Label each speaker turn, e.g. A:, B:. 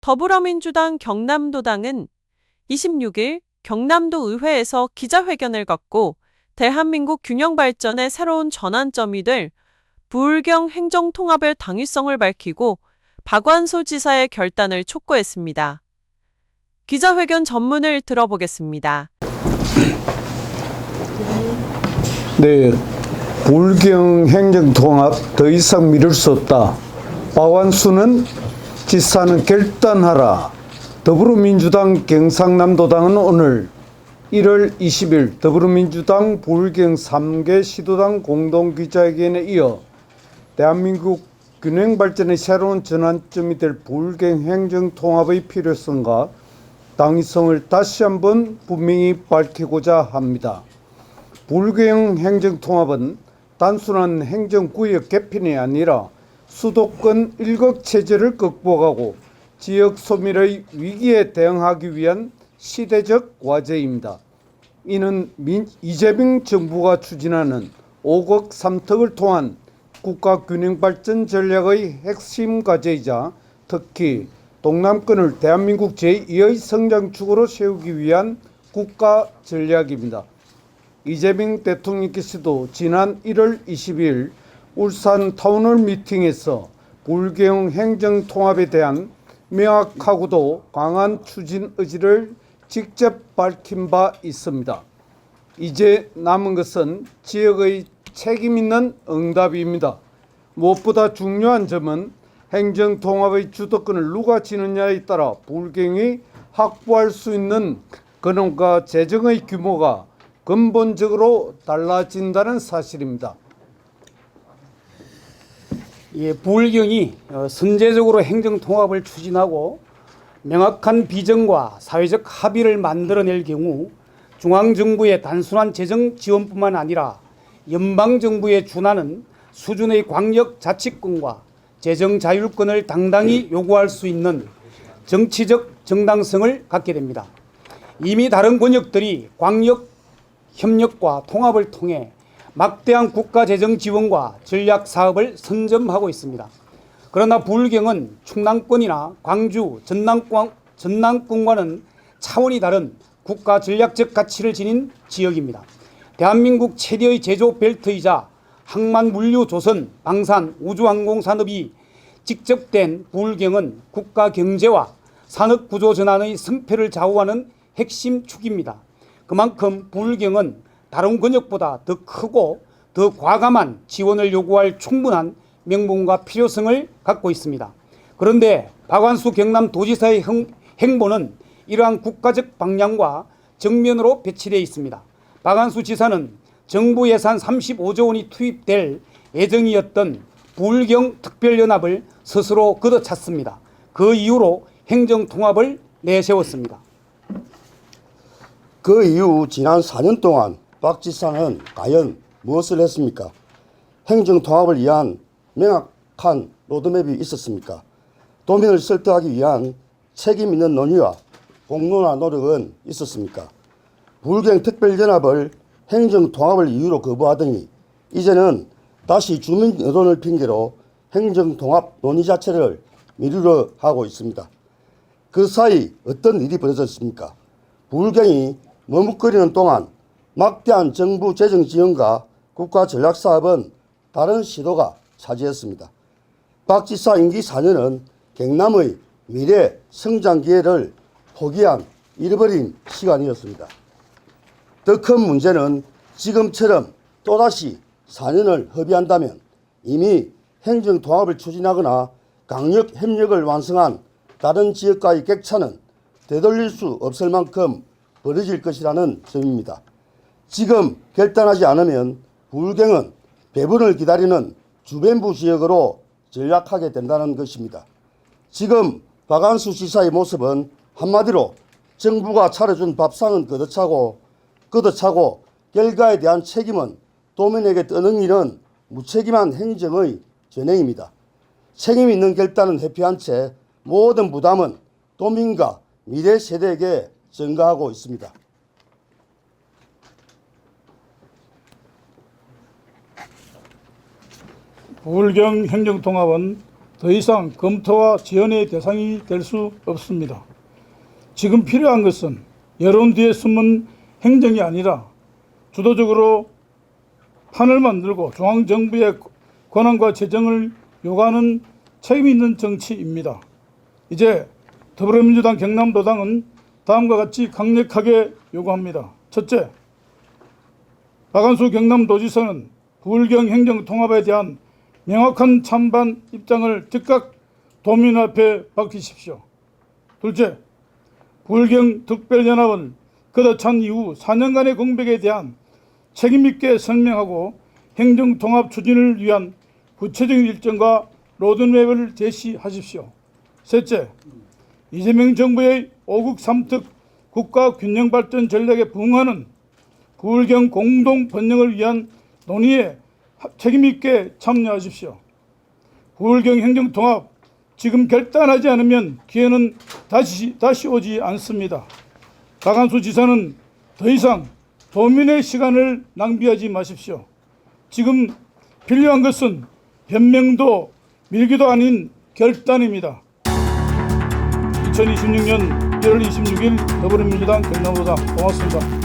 A: 더불어민주당 경남도당은 26일 경남도 의회에서 기자회견을 갖고 대한민국 균형 발전의 새로운 전환점이 될 부울경 행정통합의 당위성을 밝히고 박완수 지사의 결단을 촉구했습니다. 기자회견 전문을 들어보겠습니다.
B: 네, 부울경 행정통합 더 이상 미룰 수 없다. 박완수는 지사는 결단하라. 더불어민주당 경상남도당은 오늘 1월 20일 더불어민주당 부울경 3개 시도당 공동기자회견에 이어 대한민국 균형발전의 새로운 전환점이 될 부울경 행정통합의 필요성과 당위성을 다시 한번 분명히 밝히고자 합니다. 부울경 행정통합은 단순한 행정구역 개편이 아니라 수도권 일극체제를 극복하고 지역 소멸의 위기에 대응하기 위한 시대적 과제입니다. 이는 이재명 정부가 추진하는 5국 3특을 통한 국가균형발전 전략의 핵심 과제이자 특히 동남권을 대한민국 제2의 성장축으로 세우기 위한 국가 전략입니다. 이재명 대통령께서도 지난 1월 20일 울산 타운홀 미팅에서 부울경 행정통합에 대한 명확하고도 강한 추진 의지를 직접 밝힌 바 있습니다. 이제 남은 것은 지역의 책임 있는 응답입니다. 무엇보다 중요한 점은 행정통합의 주도권을 누가 지느냐에 따라 부울경이 확보할 수 있는 근원과 재정의 규모가 근본적으로 달라진다는 사실입니다.
C: 부울경이 선제적으로 행정통합을 추진하고 명확한 비전과 사회적 합의를 만들어낼 경우 중앙정부의 단순한 재정 지원뿐만 아니라 연방정부에 준하는 수준의 광역자치권과 재정 자율권을 당당히 요구할 수 있는 정치적 정당성을 갖게 됩니다. 이미 다른 권역들이 광역 협력과 통합을 통해 막대한 국가 재정 지원과 전략 사업을 선점하고 있습니다. 그러나 부울경은 충남권이나 광주, 전남권과는 차원이 다른 국가 전략적 가치를 지닌 지역입니다. 대한민국 최대의 제조 벨트이자 항만 물류 조선, 방산, 우주항공 산업이 직접된 부울경은 국가 경제와 산업 구조 전환의 승패를 좌우하는 핵심 축입니다. 그만큼 부울경은 다른 권역보다 더 크고 더 과감한 지원을 요구할 충분한 명분과 필요성을 갖고 있습니다. 그런데 박완수 경남도지사의 행보는 이러한 국가적 방향과 정면으로 배치되어 있습니다. 박완수 지사는 정부 예산 35조 원이 투입될 예정이었던 부울경 특별연합을 스스로 걷어찼습니다. 그 이후로 행정통합을 내세웠습니다.
D: 그 이후 지난 4년 동안 박 지사는 과연 무엇을 했습니까? 행정통합을 위한 명확한 로드맵이 있었습니까? 도민을 설득하기 위한 책임 있는 논의와 공론화 노력은 있었습니까? 부울경 특별연합을 행정통합을 이유로 거부하더니 이제는 다시 주민 여론을 핑계로 행정통합 논의 자체를 미루려 하고 있습니다. 그 사이 어떤 일이 벌어졌습니까? 부울경이 머뭇거리는 동안 막대한 정부 재정 지원과 국가 전략 사업은 다른 시도가 차지했습니다. 박 지사 임기 4년은 경남의 미래 성장 기회를 포기한 잃어버린 시간이었습니다. 더 큰 문제는 지금처럼 또다시 4년을 허비한다면 이미 행정통합을 추진하거나 강력 협력을 완성한 다른 지역과의 격차는 되돌릴 수 없을 만큼 벌어질 것이라는 점입니다. 지금 결단하지 않으면 부울경은 배분을 기다리는 주변부 지역으로 전락하게 된다는 것입니다. 지금 박완수 지사의 모습은 한마디로 정부가 차려준 밥상은 걷어차고 결과에 대한 책임은 도민에게 떠넘기는 무책임한 행정의 전행입니다. 책임 있는 결단은 회피한 채 모든 부담은 도민과 미래 세대에게 전가하고 있습니다.
E: 부울경 행정통합은 더 이상 검토와 지원의 대상이 될 수 없습니다. 지금 필요한 것은 여론 뒤에 숨은 행정이 아니라 주도적으로 판을 만들고 중앙정부의 권한과 재정을 요구하는 책임 있는 정치입니다. 이제 더불어민주당 경남도당은 다음과 같이 강력하게 요구합니다. 첫째, 박한수 경남도지사는 부울경 행정통합에 대한 명확한 찬반 입장을 즉각 도민 앞에 밝히십시오. 둘째, 부울경 특별연합은 걷어찬 이후 4년간의 공백에 대한 책임있게 설명하고 행정통합 추진을 위한 구체적인 일정과 로드맵을 제시하십시오. 셋째, 이재명 정부의 5국 3특 국가균형발전 전략에 부응하는 부울경 공동 번영을 위한 논의에 책임있게 참여하십시오. 부울경 행정통합 지금 결단하지 않으면 기회는 다시 오지 않습니다. 박한수 지사는 더 이상 도민의 시간을 낭비하지 마십시오. 지금 필요한 것은 변명도 밀기도 아닌 결단입니다. 2026년 1월 26일 더불어민주당 경남도당 고맙습니다.